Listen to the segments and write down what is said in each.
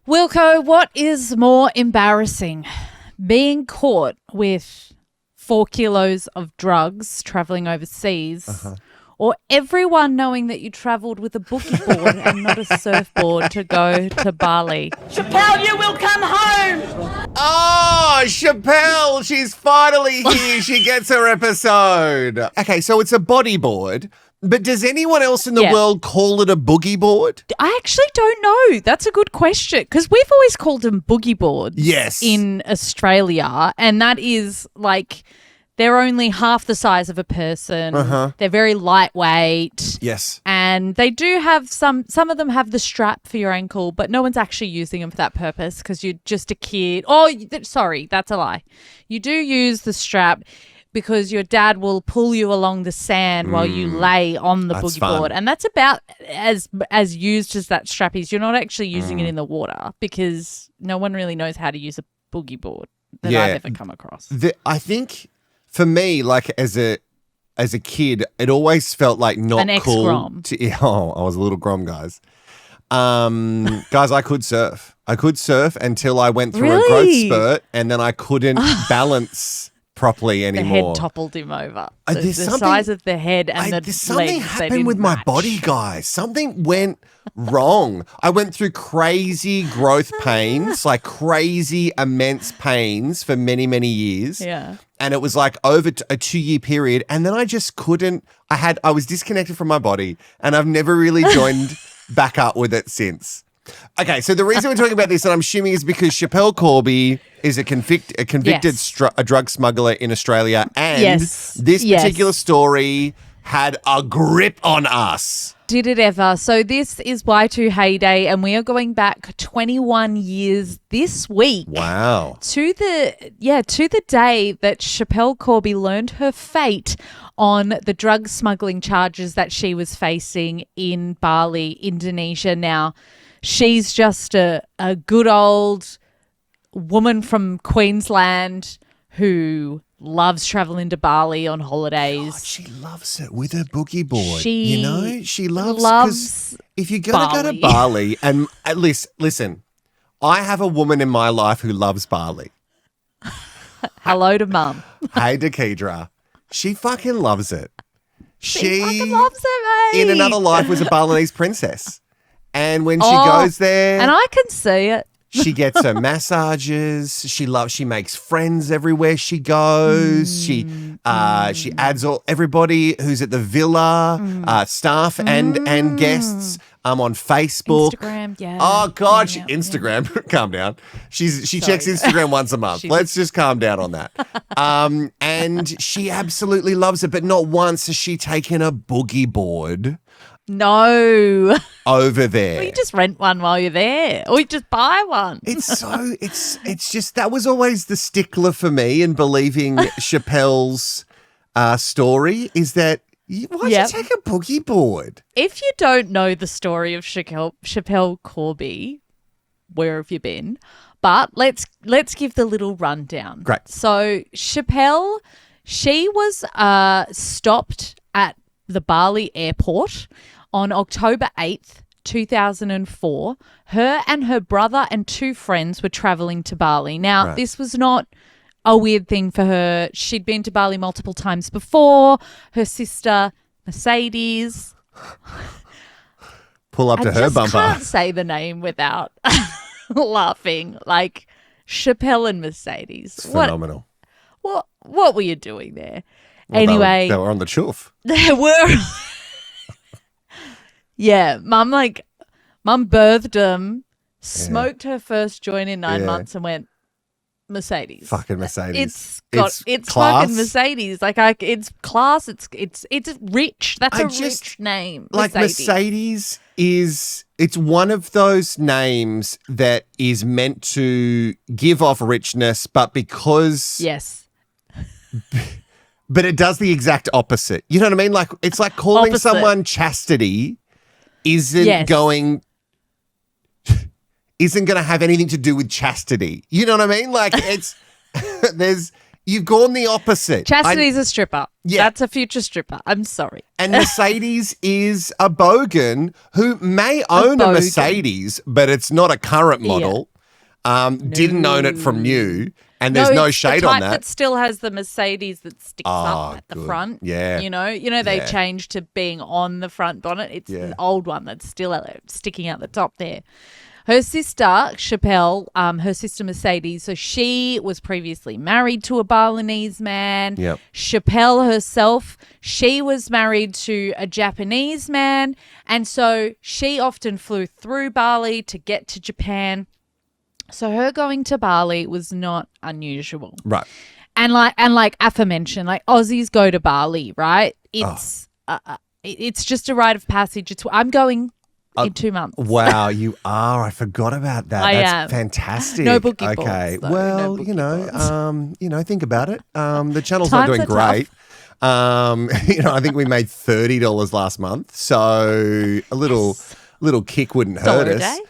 Wilko, what is more embarrassing? Being caught with 4 kilos of drugs travelling overseas or everyone knowing that you travelled with a boogie board and not a surfboard to go to Bali? Schapelle, you will come home! Oh, Schapelle, she's finally here. She gets her episode. Okay, so it's a bodyboard, but does anyone else in the world call it a boogie board? I actually don't know. That's a good question because we've always called them boogie boards in Australia, and that is like they're only half the size of a person. They're very lightweight. Yes. And they do have some of them have the strap for your ankle, but no one's actually using them for that purpose because you're just a kid. Oh, sorry, that's a lie. You do use the strap because your dad will pull you along the sand while you lay on the boogie board. And that's about as used as that strap is. You're not actually using it in the water because no one really knows how to use a boogie board that I've ever come across. I think for me, like as a kid, it always felt like not an cool. ex-grom. I was a little grom, guys. Guys, I could surf. I could surf until I went through a growth spurt and then I couldn't balance properly anymore. The head toppled him over. The size of the head and the legs. Something happened with my body, guys. Something went wrong. I went through crazy growth pains, like crazy immense pains for many, many years. Yeah. And it was like over a 2-year period. And then I just couldn't. I was disconnected from my body and I've never really joined back up with it since. Okay, so the reason we're talking about this, and I'm assuming, is because Schapelle Corby is a convicted drug smuggler in Australia, and this particular story had a grip on us. Did it ever? So this is Y2 Heyday, and we are going back 21 years this week. Wow. To the day that Schapelle Corby learned her fate on the drug smuggling charges that she was facing in Bali, Indonesia. Now, she's just a good old woman from Queensland who loves traveling to Bali on holidays. God, she loves it with her boogie board. She loves because if you're going to go to Bali, and at least, listen, I have a woman in my life who loves Bali. Hello to Mum. Hey, Dekedra. She fucking loves it. She fucking loves it, mate. In another life was a Balinese princess. And when she goes there, and I can see it, she gets her massages. She makes friends everywhere she goes. She adds everybody who's at the villa, staff and guests on Facebook. Instagram, yeah. Oh God, Instagram. Calm down. She checks Instagram once a month. Let's just calm down on that. And she absolutely loves it, but not once has she taken a boogie board. No. Over there. Well, you just rent one while you're there, or you just buy one. It's just that was always the stickler for me in believing Schapelle's story is that why'd you take a boogie board? If you don't know the story of Schapelle Corby, where have you been? But let's give the little rundown. Great. So Schapelle, she was stopped at the Bali airport on October 8th, 2004. Her and her brother and 2 friends were traveling to Bali. Now, this was not a weird thing for her. She'd been to Bali multiple times before. Her sister, Mercedes. Pull up to her bumper. I can't say the name without laughing. Like Schapelle and Mercedes. It's phenomenal. What were you doing there? Well, anyway. They were on the chuff. They were. Yeah, Mum birthed them, smoked her first joint in 9 months and went, Mercedes. Fucking Mercedes. It's class. fucking Mercedes. Like it's class. It's rich. That's a rich name. Like Mercedes it's one of those names that is meant to give off richness, but because but it does the exact opposite. You know what I mean? Like it's like calling someone chastity isn't going to have anything to do with chastity. You know what I mean? Like it's you've gone the opposite. Chastity's a stripper. Yeah. That's a future stripper. I'm sorry. And Mercedes is a bogan who may own a bogan. Mercedes, but it's not a current model. Didn't own it from you, and there's no it's shade the on type that. still has the Mercedes that sticks up at the good. front. Yeah. You know they Yeah. changed to being on the front bonnet. It's the old one that's still sticking out the top there. Her sister, Schapelle, her sister Mercedes, so she was previously married to a Balinese man. Yep. Schapelle herself, she was married to a Japanese man. And so she often flew through Bali to get to Japan. So her going to Bali was not unusual. Right. And like aforementioned, like Aussies go to Bali, right? It's just a rite of passage. I'm going in 2 months. Wow, you are. I forgot about that. That's am. fantastic. No boogie Okay. boards, though. Well, No boogie think about it. The channel's not Times doing are great. I think we made $30 last month, so a little kick wouldn't hurt $1 a us. day?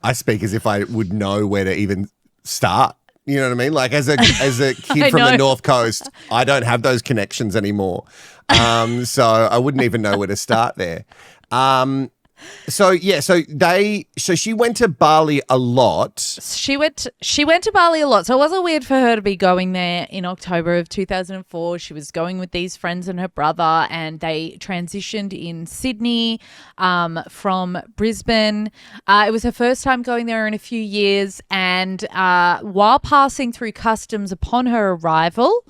I speak as if I would know where to even start. You know what I mean? Like as a kid from the North Coast, I don't have those connections anymore. So I wouldn't even know where to start there. So she went to Bali a lot. She went to Bali a lot. So it wasn't weird for her to be going there in October of 2004. She was going with these friends and her brother, and they transitioned in Sydney from Brisbane. It was her first time going there in a few years, and while passing through customs upon her arrival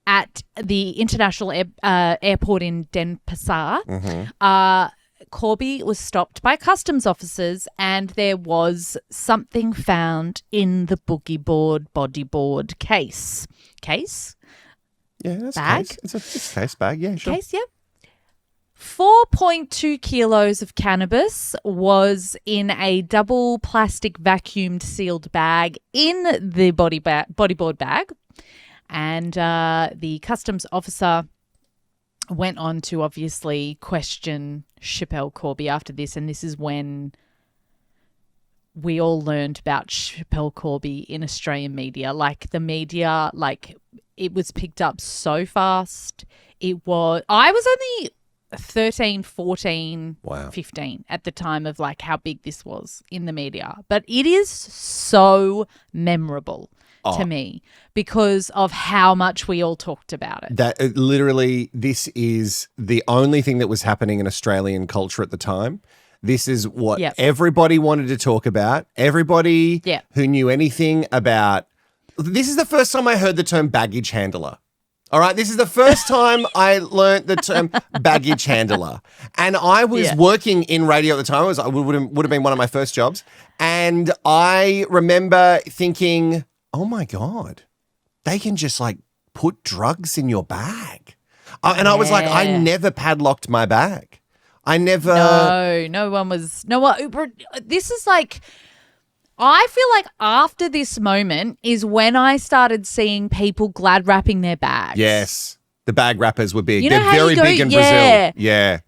at the international airport in Denpasar, Corby was stopped by customs officers, and there was something found in the boogie board bodyboard case. Case? Yeah, that's bag. Case. It's a case bag. Yeah, sure. Case, yeah. 4.2 kilos of cannabis was in a double plastic vacuumed sealed bag in the bodyboard bag, and the customs officer went on to obviously question Schapelle Corby after this, and this is when we all learned about Schapelle Corby in Australian media. Like the media, like it was picked up so fast. I was only 13, 14, Wow. 15 at the time of like how big this was in the media. But it is so memorable to me because of how much we all talked about it. That literally, this is the only thing that was happening in Australian culture at the time. This is what everybody wanted to talk about. Everybody who knew anything about. This is the first time I heard the term baggage handler. All right, this is the first time I learnt the term baggage handler, and I was working in radio at the time. It would have been one of my first jobs, and I remember thinking, oh my God, they can just like put drugs in your bag. And I was like, I never padlocked my bag. I never. No one. This is like, I feel like after this moment is when I started seeing people glad wrapping their bags. Yes. The bag wrappers were big. You know They're how very big in Brazil. Yeah.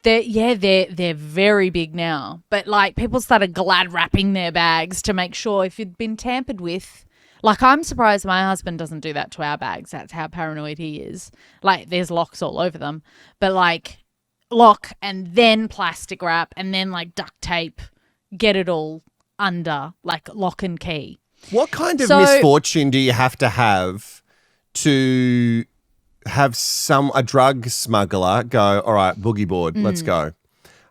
They're very big now. But like people started glad wrapping their bags to make sure if you'd been tampered with. Like, I'm surprised my husband doesn't do that to our bags. That's how paranoid he is. Like, there's locks all over them. But, like, lock and then plastic wrap and then, like, duct tape, get it all under, like, lock and key. What kind of misfortune do you have to have a drug smuggler go, all right, boogie board, let's go.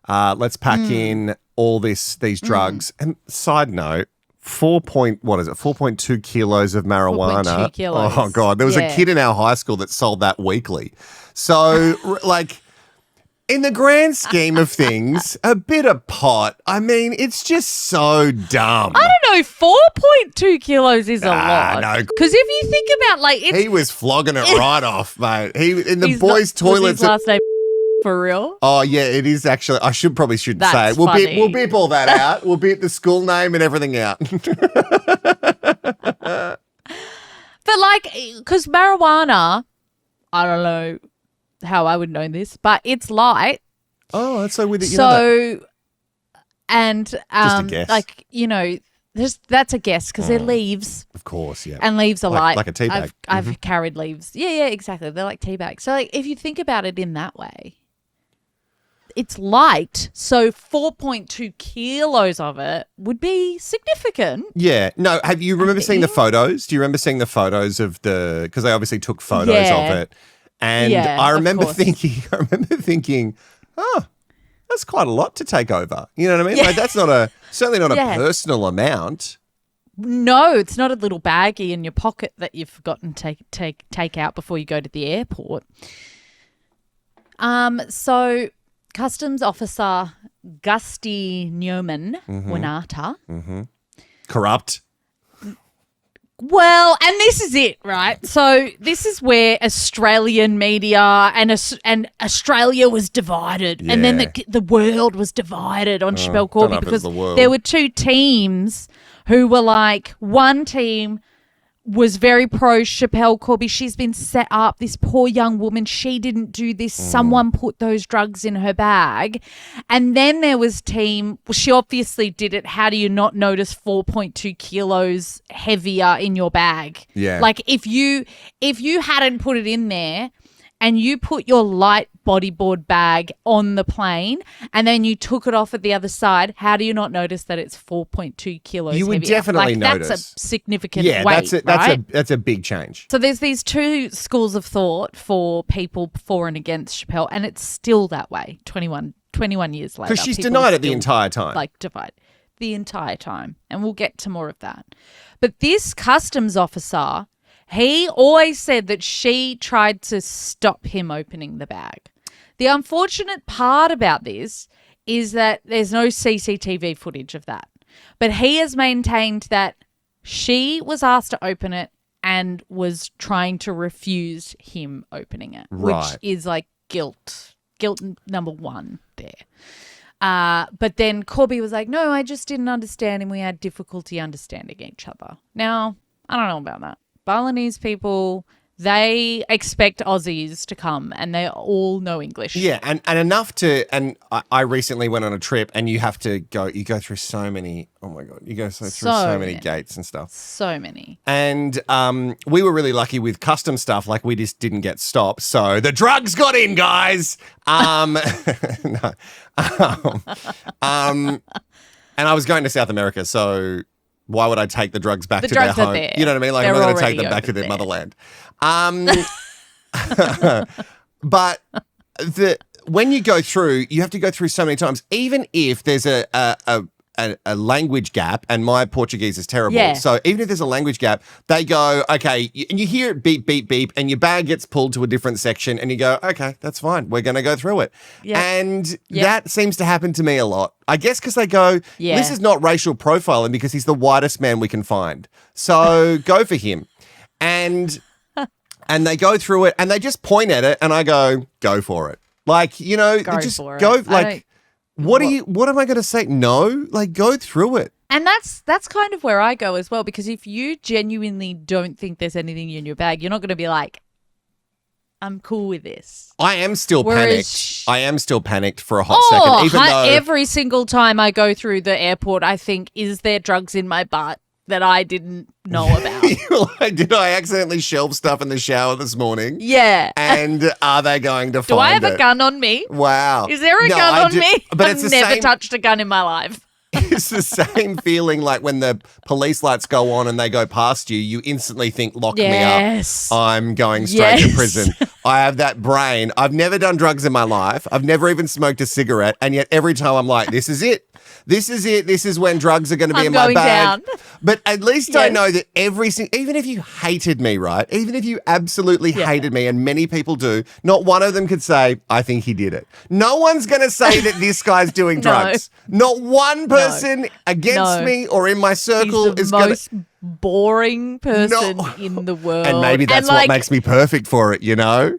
Let's pack in all these drugs. And side note, 4.2 kilos of marijuana. 4.2 kilos. Oh God, there was a kid in our high school that sold that weekly. So like in the grand scheme of things, a bit of pot. I mean, it's just so dumb. I don't know, 4.2 kilos is a lot. No. Because if you think about like it's He was flogging it right off, mate. He in the He's boys' not- was toilets. his last name for real? Oh yeah, it is actually. I probably shouldn't say That's it. We'll funny. beep all that out. We'll beep the school name and everything out. But like, because marijuana, I don't know how I would know this, but it's light. Oh, that's so weird that you know that. So, and Just a guess. like, you know, That's a guess because they're leaves. Of course, yeah. And leaves are light. Like a tea bag. I've carried leaves. Yeah, exactly. They're like tea bags. So like if you think about it in that way, it's light. So 4.2 kilos of it would be significant. Yeah. No, have you remember seeing the photos? Do you remember seeing the photos of because they obviously took photos of it. And I remember thinking, oh, that's quite a lot to take over. You know what I mean? Like that's certainly not a personal amount. No, it's not a little baggie in your pocket that you've forgotten to take out before you go to the airport. So Customs Officer Gusty Newman Winata. Corrupt. Well, and this is it, right? So this is where Australian media and Australia was divided, and then the world was divided on Schapelle Corby because there were two teams who were like, one team was very pro Schapelle Corby. She's been set up. This poor young woman, she didn't do this. Someone put those drugs in her bag. And then there was team, well, she obviously did it. How do you not notice 4.2 kilos heavier in your bag? Yeah. Like if you hadn't put it in there and you put your light bodyboard bag on the plane and then you took it off at the other side, how do you not notice that it's 4.2 kilos You would heavier? definitely notice. That's a significant weight, that's a big change. So there's these two schools of thought for people for and against Schapelle, and it's still that way 21 years later. Because she's denied it the entire time. Like divide the entire time. And we'll get to more of that. But this customs officer, he always said that she tried to stop him opening the bag. The unfortunate part about this is that there's no CCTV footage of that. But he has maintained that she was asked to open it and was trying to refuse him opening it, which is like guilt number one there. But then Corby was like, no, I just didn't understand and we had difficulty understanding each other. Now, I don't know about that. Balinese people, they expect Aussies to come and they all know English. Yeah, and enough to, and I recently went on a trip and you have to go, you go through so many, oh my God, you go through so many gates and stuff. So many. And we were really lucky with custom stuff, like we just didn't get stopped. So the drugs got in, guys. And I was going to South America, so why would I take the drugs back to their home? There. You know what I mean? Like, I'm not going to take them back to their motherland. But when you go through, you have to go through so many times, even if there's a language gap, and my Portuguese is terrible. Yeah. So even if there's a language gap, they go, okay, and you hear it beep, beep, beep, and your bag gets pulled to a different section and you go, okay, that's fine. We're going to go through it. Yep. And that seems to happen to me a lot. I guess because they go, this is not racial profiling because he's the whitest man we can find. So go for him. And they go through it and they just point at it and I go for it. Like, you know, what am I going to say? No, like go through it. And that's kind of where I go as well, because if you genuinely don't think there's anything in your bag, you're not going to be like, I'm cool with this. I am still panicked. I am still panicked for a hot second. Even though every single time I go through the airport, I think, is there drugs in my butt that I didn't know about? Like, did I accidentally shelve stuff in the shower this morning? Yeah. And are they going to find it? Do I have a gun on me? Wow. Is there a gun on me? But I've never touched a gun in my life. It's the same feeling like when the police lights go on and they go past you, you instantly think, lock me up. I'm going straight to prison. I have that brain. I've never done drugs in my life. I've never even smoked a cigarette. And yet every time I'm like, this is it. This is it. This is when drugs are going to be in my bag. Down. But at least I know that even if you hated me, right? Even if you absolutely hated me, and many people do, not one of them could say, I think he did it. No one's going to say that this guy's doing drugs. Not one person against me or in my circle is the most boring person in the world. And maybe that's what makes me perfect for it, you know?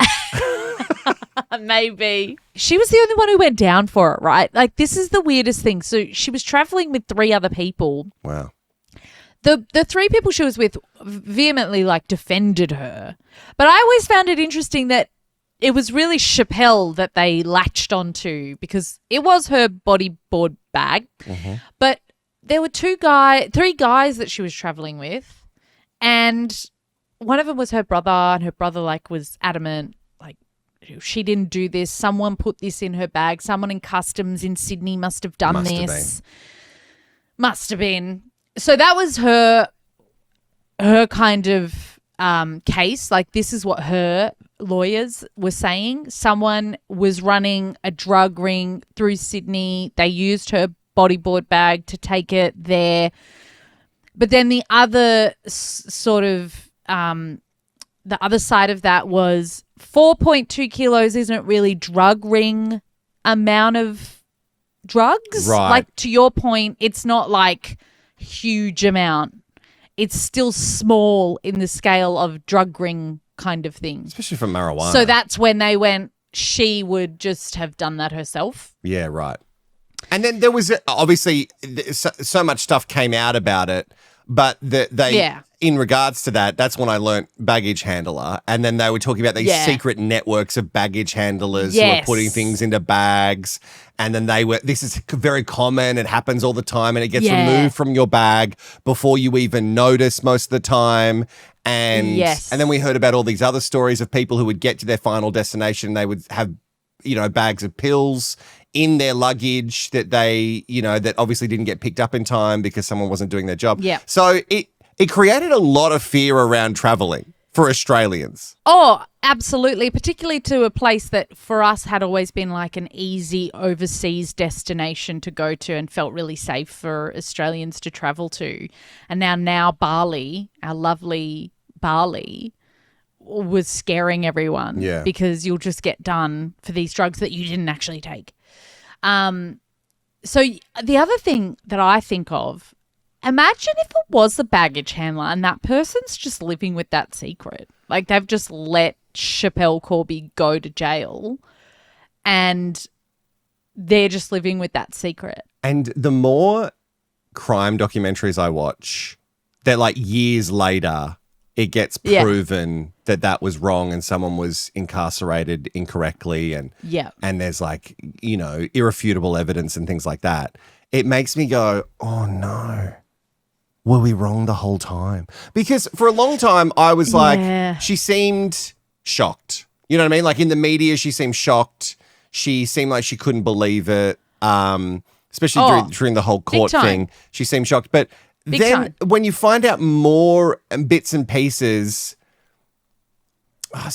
Maybe. She was the only one who went down for it, right? Like, this is the weirdest thing. So she was traveling with 3 other people. Wow. The 3 people she was with vehemently, like, defended her. But I always found it interesting that it was really Schapelle that they latched onto because it was her bodyboard bag. Mm-hmm. But there were three guys that she was traveling with, and one of them was her brother, and her brother was adamant, she didn't do this. Someone put this in her bag. Someone in customs in Sydney must have done this. Must have been. So that was her kind of case. This is what her lawyers were saying. Someone was running a drug ring through Sydney. They used her bodyboard bag to take it there. But then the other the other side of that was 4.2 kilos isn't really drug ring amount of drugs. Right. To your point, it's not huge amount. It's still small in the scale of drug ring kind of thing. Especially for marijuana. So that's when they went, she would just have done that herself. Yeah, right. And then there was obviously so much stuff came out about it, but in regards to that, that's when I learnt baggage handler. And then they were talking about these secret networks of baggage handlers who are putting things into bags. And then this is very common. It happens all the time, and it gets removed from your bag before you even notice most of the time. And then we heard about all these other stories of people who would get to their final destination. They would have, bags of pills in their luggage that that obviously didn't get picked up in time because someone wasn't doing their job. Yeah. So it created a lot of fear around traveling for Australians. Oh, absolutely. Particularly to a place that for us had always been an easy overseas destination to go to and felt really safe for Australians to travel to. And now Bali, our lovely Bali, was scaring everyone because you'll just get done for these drugs that you didn't actually take. So the other thing that I think of, imagine if it was the baggage handler and that person's just living with that secret. They've just let Schapelle Corby go to jail and they're just living with that secret. And the more crime documentaries I watch, that years later it gets proven that was wrong and someone was incarcerated incorrectly and there's irrefutable evidence and things like that. It makes me go, oh no. Were we wrong the whole time? Because for a long time, I was she seemed shocked. You know what I mean? In the media, she seemed shocked. She seemed like she couldn't believe it, especially during the whole court thing. She seemed shocked. But then when you find out more bits and pieces,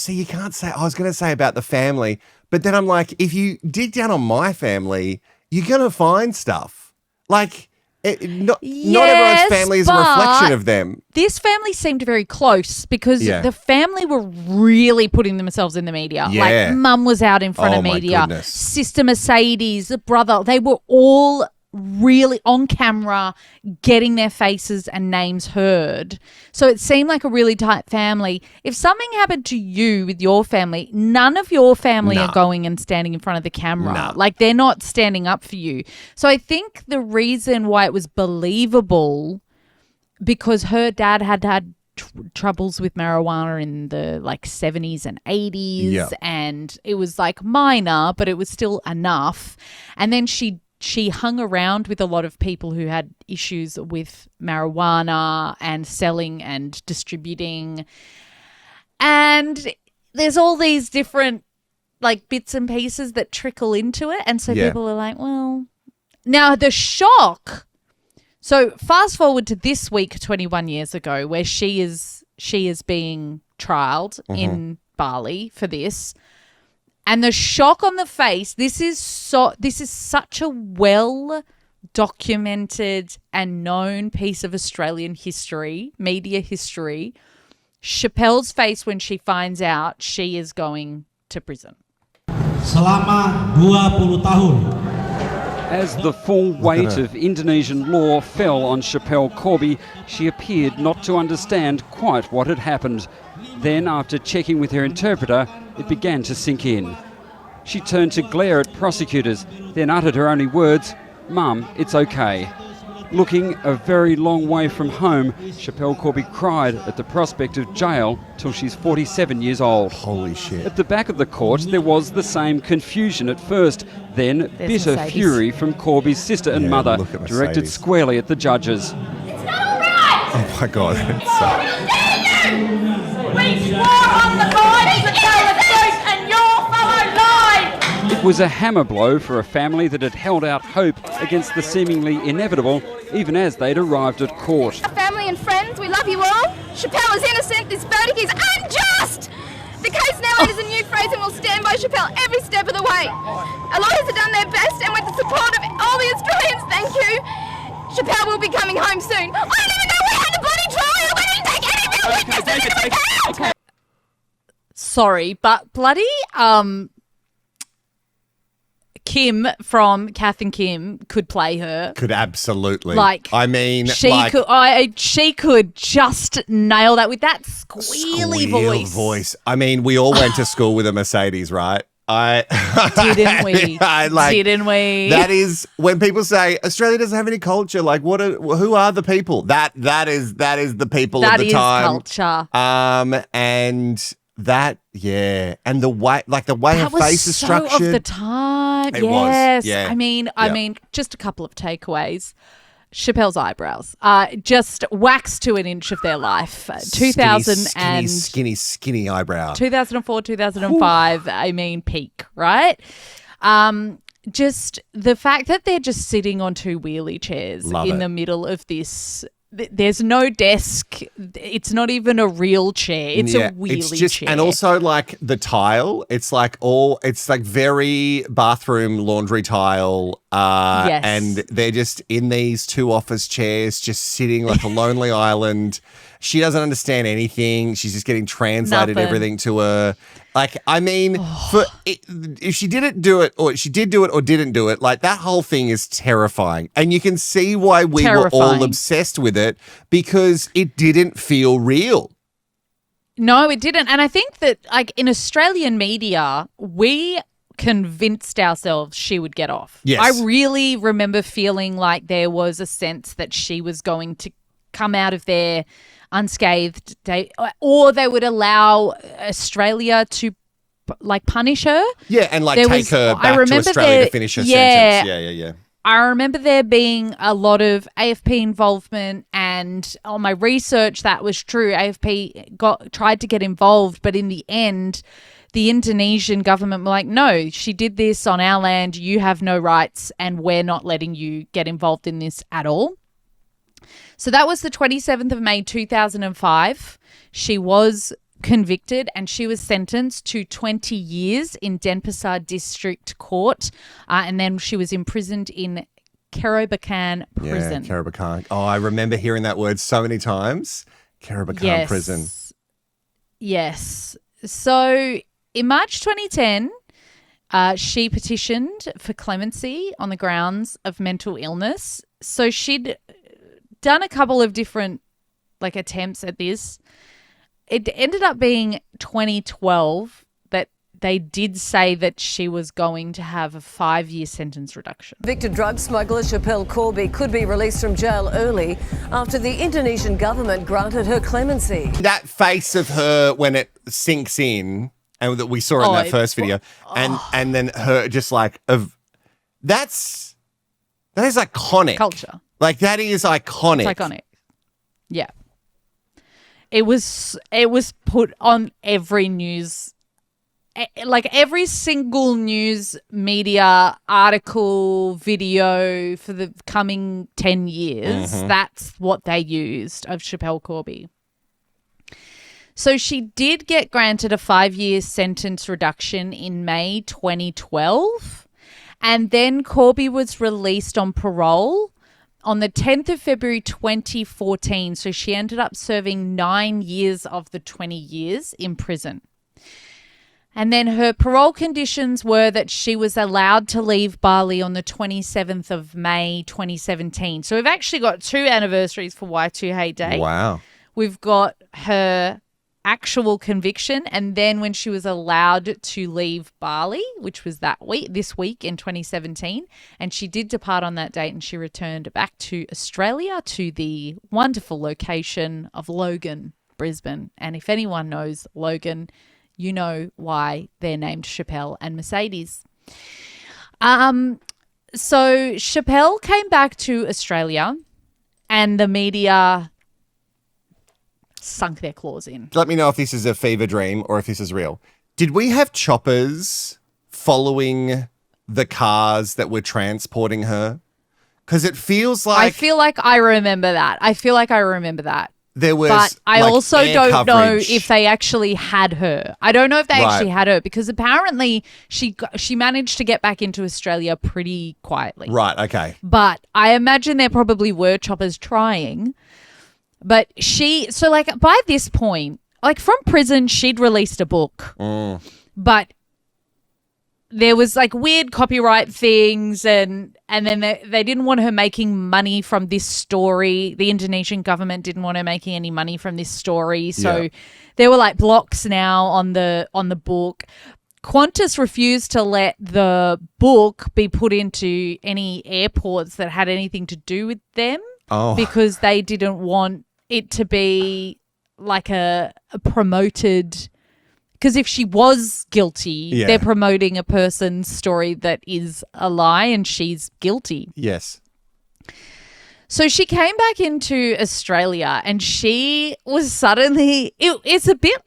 you can't say, I was going to say about the family, but then I'm if you dig down on my family, you're going to find stuff. Not everyone's family is a reflection of them. This family seemed very close because the family were really putting themselves in the media. Yeah. Mum was out in front of media. My goodness. Sister Mercedes, the brother, they were all really on camera getting their faces and names heard. So it seemed like a really tight family. If something happened to you with your family, none of your family are going and standing in front of the camera. They're not standing up for you. So I think the reason why it was believable, because her dad had troubles with marijuana in the 70s and 80s and it was minor, but it was still enough. And then she hung around with a lot of people who had issues with marijuana and selling and distributing. And there's all these different bits and pieces that trickle into it. And so people are well, now the shock. So fast forward to this week, 21 years ago, where she is being trialed in Bali for this. And the shock on the face, this is such a well-documented and known piece of Australian history, media history. Schapelle's face when she finds out she is going to prison. Selama 20 tahun. As the full weight of Indonesian law fell on Schapelle Corby, she appeared not to understand quite what had happened. Then, after checking with her interpreter, it began to sink in. She turned to glare at prosecutors, then uttered her only words, "Mum, it's okay." Looking a very long way from home, Schapelle Corby cried at the prospect of jail till she's 47 years old. Holy shit. At the back of the court, there was the same confusion at first, then bitter Mercedes. fury from Corby's sister and Yeah, mother, look at directed Mercedes. squarely at the judges. It's not all right! Oh my God. We swore on the line to tell the truth and your fellow lied! It was a hammer blow for a family that had held out hope against the seemingly inevitable, even as they'd arrived at court. Family and friends, we love you all. Schapelle is innocent. This verdict is unjust. The case now enters a new phase and will stand by Schapelle every step of the way. Our lawyers have done their best, and with the support of all the Australians, thank you, Schapelle will be coming home soon. I didn't even know we had a bloody trial. We didn't take any real witnesses into account. Sorry, but bloody Kim from Kath and Kim could play her. Could absolutely. Like, I mean, She could just nail that with that squealy voice. I mean, we all went to school with a Mercedes, right? Didn't we? Didn't we? That is when people say Australia doesn't have any culture. Like, who are the people? That is the people of the time. Culture. And that, yeah, and the way her face is structured. Of the time. It yes. was, yeah. I mean, just a couple of takeaways. Chappelle's eyebrows, just waxed to an inch of their life. 2000 skinny eyebrow. 2004, 2005. I mean, peak, right? Just the fact that they're just sitting on two wheelie chairs the middle of this. There's no desk. It's not even a real chair. It's a wheelie chair. And also like the tile, it's like very bathroom laundry tile. Yes. And they're just in these two office chairs, just sitting like a lonely island. She doesn't understand anything. She's just getting translated everything to her. Like, I mean, if she didn't do it, or she did do it or didn't do it, like that whole thing is terrifying. And you can see why we were all obsessed with it, because it didn't feel real. No, it didn't. And I think that like in Australian media, we convinced ourselves she would get off. Yes. I really remember feeling like there was a sense that she was going to come out of there unscathed, or they would allow Australia to like punish her. Yeah, and like take her back to Australia to finish her sentence. Yeah. I remember there being a lot of AFP involvement, and on my research that was true. AFP tried to get involved, but in the end, the Indonesian government were like, no, she did this on our land. You have no rights, and we're not letting you get involved in this at all. So that was the 27th of May, 2005. She was convicted and she was sentenced to 20 years in Denpasar District Court. And then she was imprisoned in Kerobokan Prison. Yeah, Kerobokan. Oh, I remember hearing that word so many times. Kerobokan Prison. Yes. So in March 2010, she petitioned for clemency on the grounds of mental illness. So she'd done a couple of different like attempts at this. It ended up being 2012 that they did say that she was going to have a 5-year sentence reduction. Convicted drug smuggler Schapelle Corby could be released from jail early after the Indonesian government granted her clemency. That face of her when it sinks in, and that we saw in that first video, and then her just like that is iconic. Culture. Like that is iconic. It's iconic. Yeah. It was put on every news, like every single news media article, video for the coming 10 years. Mm-hmm. That's what they used of Schapelle Corby. So she did get granted a 5-year sentence reduction in May 2012. And then Corby was released on parole on the 10th of February 2014, so she ended up serving 9 years of the 20 years in prison. And then her parole conditions were that she was allowed to leave Bali on the 27th of May 2017. So we've actually got 2 anniversaries for Y2K Day. Wow. We've got her actual conviction. And then when she was allowed to leave Bali, which was this week in 2017, and she did depart on that date, and she returned back to Australia, to the wonderful location of Logan, Brisbane. And if anyone knows Logan, you know why they're named Schapelle and Mercedes. So Schapelle came back to Australia and the media sunk their claws in. Let me know if this is a fever dream or if this is real. Did we have choppers following the cars that were transporting her? Because it feels like... I feel like I remember that. There was, but I like, also air don't know coverage. if they actually had her. I don't know if they Right. actually had her, because apparently she managed to get back into Australia pretty quietly. Right, okay. But I imagine there probably were choppers trying. But by this point, like from prison, she'd released a book. But there was like weird copyright things, and then they didn't want her making money from this story. The Indonesian government didn't want her making any money from this story. So there were like blocks now on the book. Qantas refused to let the book be put into any airports that had anything to do with them because they didn't want it to be like a promoted... Because if she was guilty, they're promoting a person's story that is a lie, and she's guilty. Yes. So she came back into Australia, and she was suddenly... It's a bit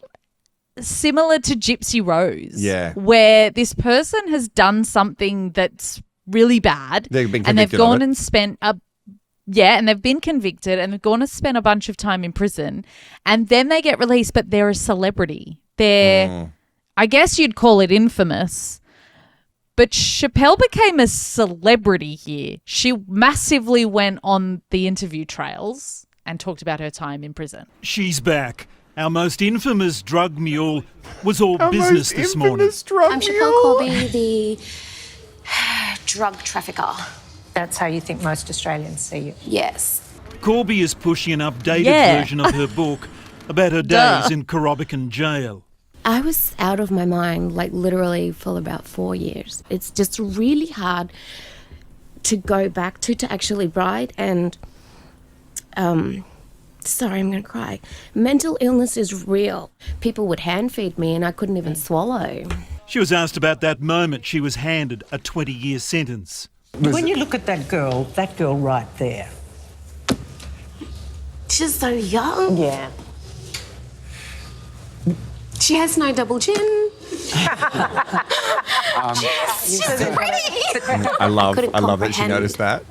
similar to Gypsy Rose. Yeah. Where this person has done something that's really bad. They've been and they've convicted of gone it. and spent and they've been convicted, and they've gone and spent a bunch of time in prison, and then they get released, but they're a celebrity. They're, I guess you'd call it infamous, but Schapelle became a celebrity here. She massively went on the interview trails and talked about her time in prison. She's back. Our most infamous drug mule was all business this morning. I'm Schapelle Corby, the drug trafficker. That's how you think most Australians see you? Yes. Corby is pushing an updated version of her book about her days in Corrobokan jail. I was out of my mind, like literally for about 4 years. It's just really hard to go back to actually write, and sorry, I'm going to cry. Mental illness is real. People would hand feed me and I couldn't even swallow. She was asked about that moment she was handed a 20-year sentence. When you look at that girl right there. She's so young. Yeah. She has no double chin. I love that she noticed that.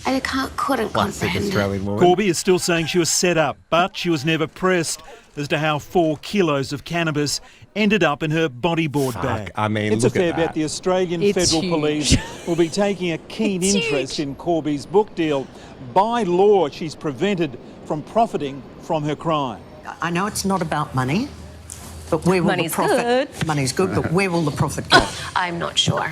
I couldn't Classic comprehend Australian woman. Corby is still saying she was set up, but she was never pressed as to how 4 kilos of cannabis ended up in her bodyboard bag. I mean, It's a look fair at bet that. the Australian It's Federal huge. Police will be taking a keen interest in Corby's book deal. By law, she's prevented from profiting from her crime. I know it's not about money, but where will Money's the profit... good. Money's good, but where will the profit go? I'm not sure.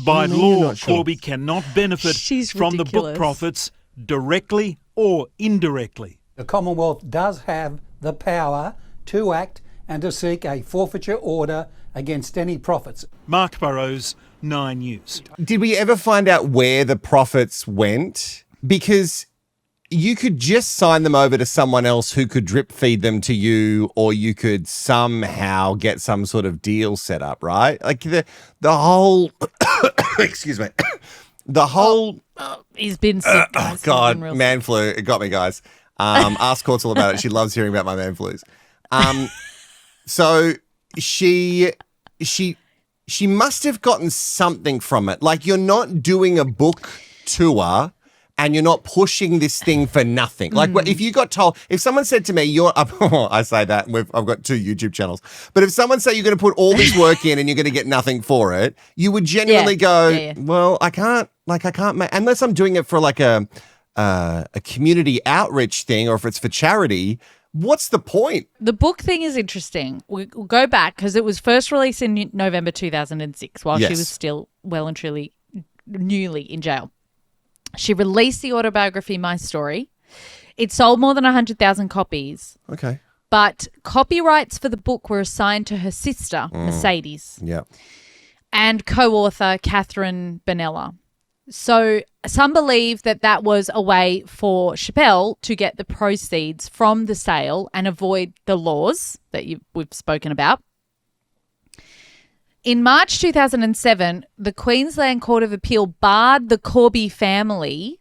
By you're law, not sure. Corby cannot benefit She's from the book ridiculous. profits directly or indirectly. The Commonwealth does have the power to act and to seek a forfeiture order against any profits. Mark Burrows, 9 News. Did we ever find out where the profits went? Because you could just sign them over to someone else who could drip feed them to you, or you could somehow get some sort of deal set up, right? Like the whole, excuse me, the whole, He's been sick, guys. He's God, been real man flu. It got me, guys. Ask Courts all about it. She loves hearing about my man flus. So she must have gotten something from it. Like, you're not doing a book tour and you're not pushing this thing for nothing. Like, if you got told, if someone said to me, I say that, and I've got 2 YouTube channels, but if someone said you're going to put all this work in and you're going to get nothing for it, you would genuinely go, well, I can't make, unless I'm doing it for like a community outreach thing, or if it's for charity, what's the point? The book thing is interesting. We'll go back because it was first released in November 2006 while she was still well and truly newly in jail. She released the autobiography, My Story. It sold more than 100,000 copies. Okay. But copyrights for the book were assigned to her sister, Mercedes, Yeah. and co-author Catherine Benella. So some believe that that was a way for Schapelle to get the proceeds from the sale and avoid the laws that we've spoken about. In March 2007, the Queensland Court of Appeal barred the Corby family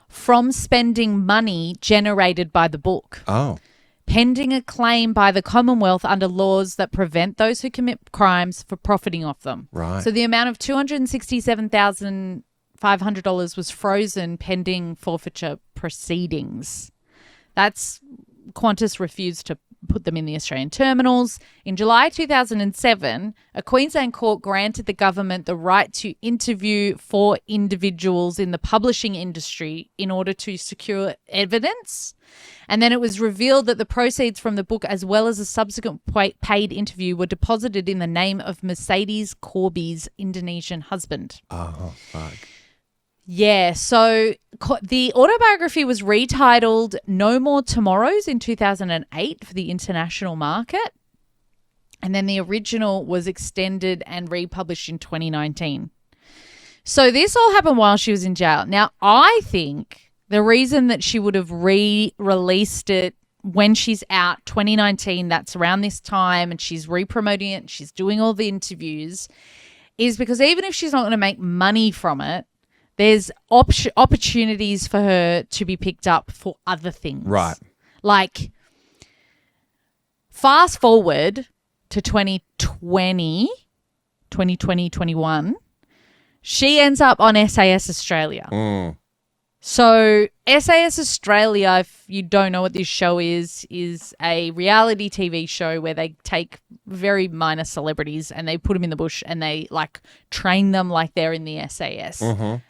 from spending money generated by the book. Oh. Pending a claim by the Commonwealth under laws that prevent those who commit crimes for profiting off them. Right. So the amount of $267,500 was frozen pending forfeiture proceedings. Qantas refused to put them in the Australian terminals. In July 2007, a Queensland court granted the government the right to interview 4 individuals in the publishing industry in order to secure evidence. And then it was revealed that the proceeds from the book, as well as a subsequent paid interview, were deposited in the name of Mercedes Corby's Indonesian husband. Oh, fuck. Yeah, so the autobiography was retitled No More Tomorrows in 2008 for the international market. And then the original was extended and republished in 2019. So this all happened while she was in jail. Now, I think the reason that she would have re-released it when she's out, 2019, that's around this time, and she's re-promoting it, and she's doing all the interviews, is because even if she's not going to make money from it, there's opportunities for her to be picked up for other things. Right. Like, fast forward to 2020, 21, she ends up on SAS Australia. So SAS Australia, if you don't know what this show is a reality TV show where they take very minor celebrities and they put them in the bush and they like train them like they're in the SAS.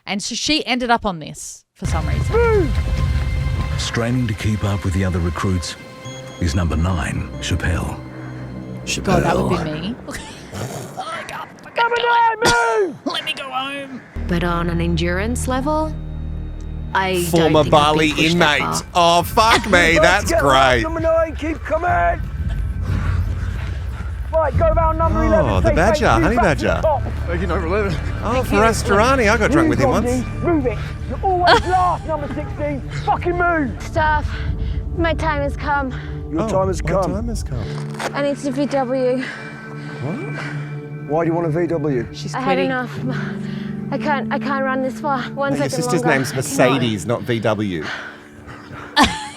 And so she ended up on this for some reason. Straining to keep up with the other recruits is number 9, Schapelle. God, that would be me. Number 9, move! Let me go home. But on an endurance level, I Former don't think Bali I've been pushed that inmate. far. Oh, fuck me. That's great. Number 9, keep coming! Right, go around number 11. Oh, the take badger, base, honey move back to the badger. top. Thank you, number 11. Oh, for Astarani. I got drunk with him once. Move it. You're always last, number 16. Fucking move. Staff, my time has come. Your time has My come. time has come. I need to VW. Why do you want a VW? She's I had quitting. enough. I can't run this far. One Your second sister's longer. name's Mercedes, not VW.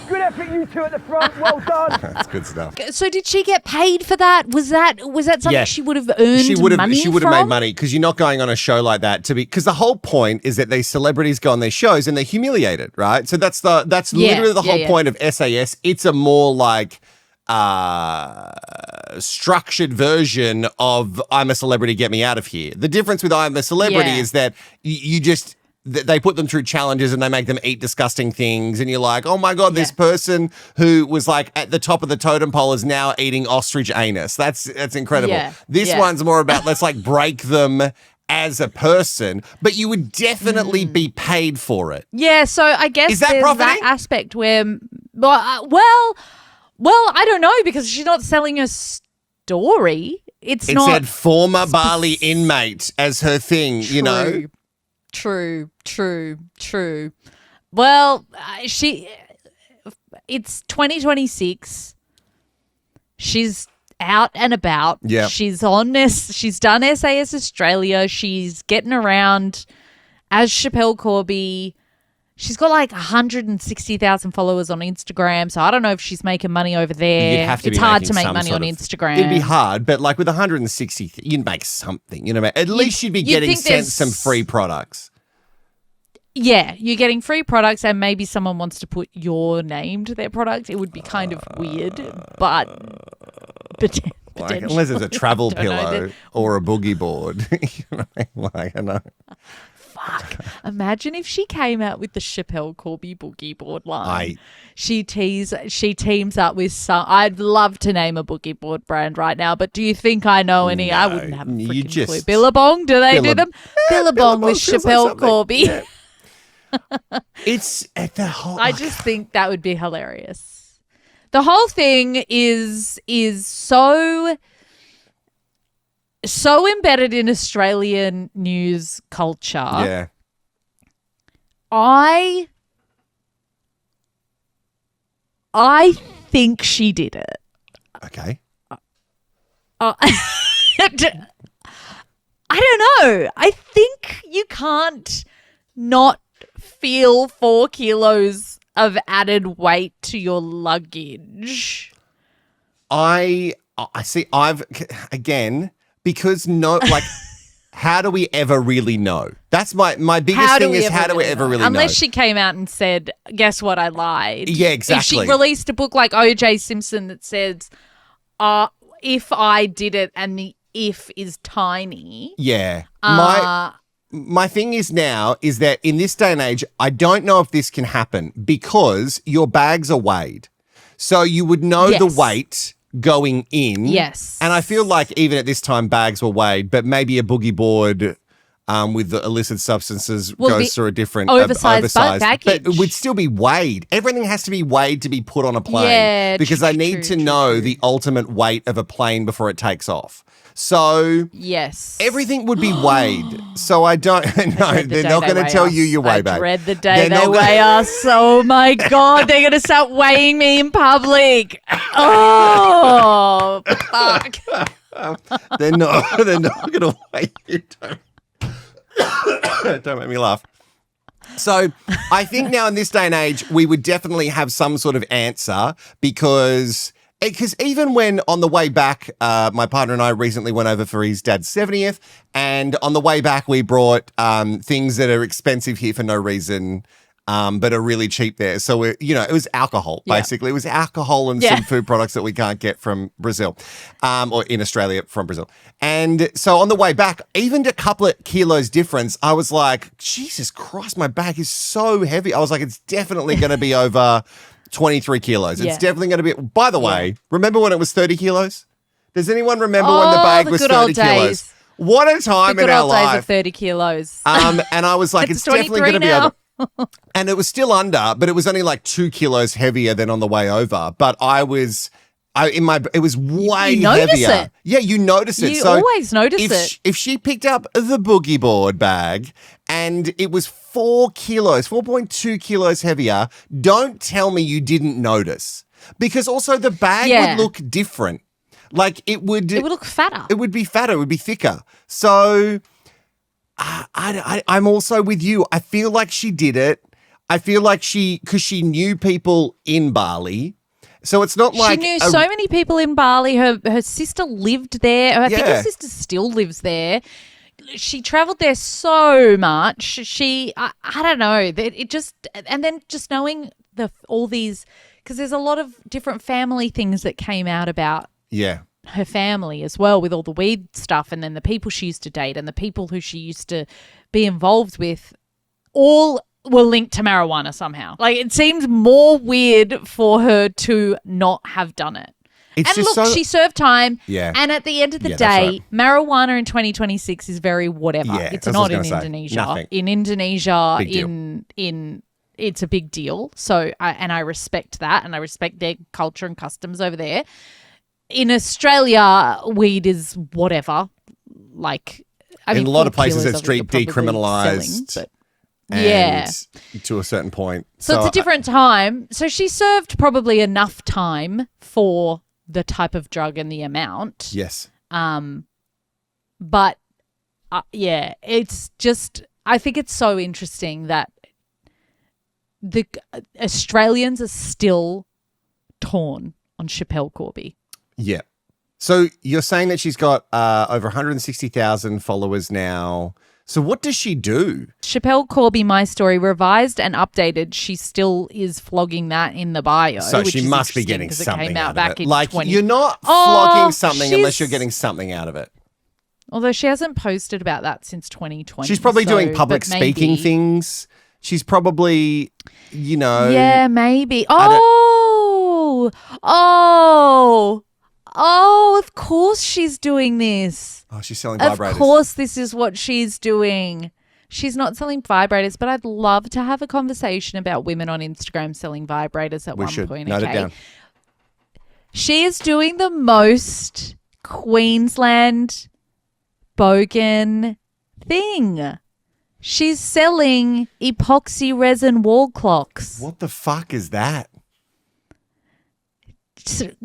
Good effort, you two at the front. Well done. That's good stuff. So did she get paid for that? Was that something Yeah. she would have earned She would have money made from? money because you're not going on a show like that because the whole point is that these celebrities go on their shows and they're humiliated, right? So that's literally the whole point of SAS. It's a more like structured version of I'm a celebrity, get me out of here. The difference with I'm a celebrity is that you just they put them through challenges and they make them eat disgusting things and you're like, oh my God, this person who was like at the top of the totem pole is now eating ostrich anus. That's incredible. Yeah. This one's more about let's like break them as a person, but you would definitely be paid for it. Yeah, so I guess Is that there's profiting? that aspect where, well, I don't know because she's not selling a story. It said former Bali inmate as her thing, you know. True. Well, it's 2026. She's out and about. Yeah. She's on this. She's done SAS Australia. She's getting around as Schapelle Corby. She's got like 160,000 followers on Instagram. So I don't know if she's making money over there. You'd have to it's be hard making to make some money sort on of- Instagram. It'd be hard, but like with 160, you'd make something. You know, at least you'd be getting think sent there's- some free products. Yeah, you're getting free products and maybe someone wants to put your name to their product. It would be kind of weird, but Like, unless it's a travel I don't know. pillow or a boogie board. You know what I mean? Like, I know. Fuck. Imagine if she came out with the Schapelle Corby boogie board line. I- She teams up with some. I'd love to name a boogie board brand right now, but do you think I know any? I wouldn't have a you freaking just- clue. Billabong? Do they do them? Billabong with feels like Schapelle something. Corby. Yeah. It's at the whole. I just think that would be hilarious. The whole thing is so embedded in Australian news culture. Yeah. I think she did it. Okay. I don't know. I think you can't not feel 4 kilos of added weight to your luggage. I see. Again, because how do we ever really know? That's my biggest thing is how do we ever really know? Unless she came out and said, guess what, I lied. Yeah, exactly. If she released a book like O.J. Simpson that says, if I did it and the if is tiny. Yeah. My thing is now is that in this day and age, I don't know if this can happen because your bags are weighed. So you would know the weight going in. Yes. And I feel like even at this time, bags were weighed, but maybe a boogie board with the illicit substances goes through a different oversized baggage. But it would still be weighed. Everything has to be weighed to be put on a plane because I need to know the ultimate weight of a plane before it takes off. So yes, everything would be weighed. So I don't know. They're not going to tell you your weigh back. I dread the day they weigh us. Oh my God, they're going to start weighing me in public. Oh, fuck. They're not going to weigh you. Don't make me laugh. So I think now in this day and age, we would definitely have some sort of answer because even when on the way back, my partner and I recently went over for his dad's 70th, and on the way back we brought things that are expensive here for no reason, but are really cheap there. So it was alcohol basically. It was alcohol and some food products that we can't get from Brazil, or in Australia from Brazil. And so on the way back, even a couple of kilos difference, I was like, Jesus Christ, my bag is so heavy. I was like, it's definitely going to be over 23 kilos. It's definitely going to be. By the way, remember when it was 30 kilos? Does anyone remember when the bag was 30 kilos? What a time in our life. The good old days of 30 kilos. And I was like, it's definitely going to be over. And it was still under, but it was only like 2 kilos heavier than on the way over. But it was way heavier. It. Yeah, you notice it. You always notice it. If she picked up the boogie board bag and it was 4.2 kilos heavier, don't tell me you didn't notice. Because also the bag would look different. Like it would look fatter. It would be fatter. It would be thicker. So I'm also with you. I feel like she did it. I feel like because she knew people in Bali. So it's not like she knew so many people in Bali. Her sister lived there. I think her sister still lives there. She traveled there so much. I don't know. It just, and then just knowing all these, because there's a lot of different family things that came out about her family as well, with all the weed stuff, and then the people she used to date and the people who she used to be involved with, all were linked to marijuana somehow. Like, it seems more weird for her to not have done it. She served time. Yeah. And at the end of the day, marijuana in 2026 is very whatever. Yeah, it's not in Indonesia. Nothing. In Indonesia, it's a big deal. So I respect that, and I respect their culture and customs over there. In Australia, weed is whatever. Like, in a lot of places, it's decriminalized. To a certain point. So it's a different time. So she served probably enough time for the type of drug and the amount. Yes. But it's just, I think it's so interesting that the Australians are still torn on Schapelle Corby. Yeah. So you're saying that she's got over 160,000 followers now. So what does she do? Schapelle Corby, My Story, revised and updated. She still is flogging that in the bio. So which she is must be getting something came out out back of it. In like, 20. you're not flogging something unless you're getting something out of it. Although she hasn't posted about that since 2020. She's probably doing public speaking things. She's probably, Yeah, maybe. Of course she's doing this. Oh, she's selling vibrators. Of course this is what she's doing. She's not selling vibrators, but I'd love to have a conversation about women on Instagram selling vibrators at one point. Note it down. She is doing the most Queensland bogan thing. She's selling epoxy resin wall clocks. What the fuck is that?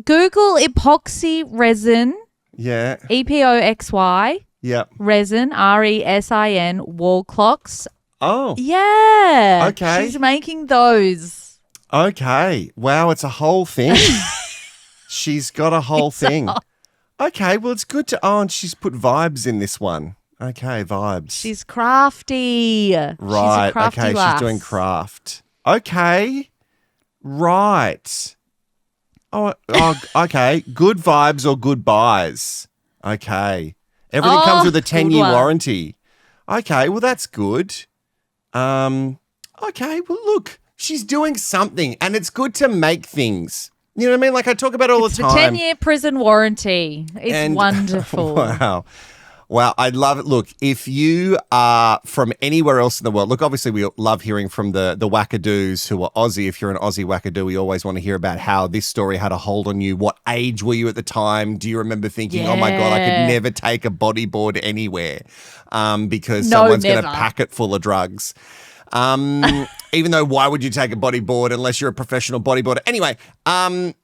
Google epoxy resin. Yeah. EPOXY. Yep. Resin, RESIN, wall clocks. Oh. Yeah. Okay. She's making those. Okay. Wow, it's a whole thing. She's got a whole thing. Okay, well, it's good to... Oh, and she's put vibes in this one. Okay, vibes. She's crafty. Right. She's a crafty Okay, lass. she's doing craft. Okay. Right. Oh, okay. Good vibes or good buys. Okay. Everything comes with a 10-year warranty. Okay, well, that's good. Okay, well, look, she's doing something, and it's good to make things. You know what I mean? Like I talk about all the time. The 10-year prison warranty. It's wonderful. Wow, I love it. Look, if you are from anywhere else in the world, look, obviously we love hearing from the wackadoos who are Aussie. If you're an Aussie wackadoo, we always want to hear about how this story had a hold on you. What age were you at the time? Do you remember thinking, oh my God, I could never take a bodyboard anywhere because someone's going to pack it full of drugs? Even though why would you take a bodyboard unless you're a professional bodyboarder? Anyway, I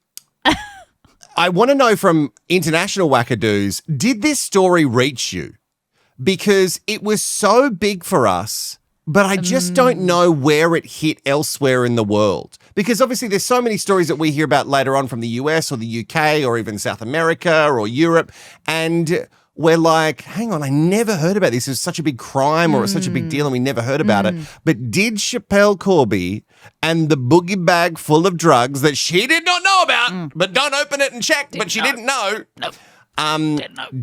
want to know from international wackadoos, did this story reach you? Because it was so big for us, but I just don't know where it hit elsewhere in the world. Because obviously there's so many stories that we hear about later on from the US or the UK or even South America or Europe, and we're like, hang on, I never heard about this. It was such a big crime or it's such a big deal and we never heard about it. But did Schapelle Corby and the boogie bag full of drugs that she did not know about, but don't open it and check, but she didn't know.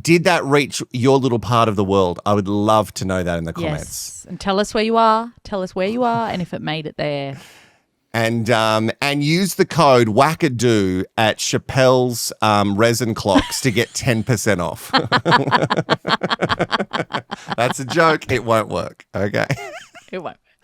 Did that reach your little part of the world? I would love to know that in the comments. Yes. And tell us where you are. Tell us where you are and if it made it there. And use the code wackadoo at Schapelle's resin clocks to get 10% off. That's a joke. It won't work. Okay. It won't.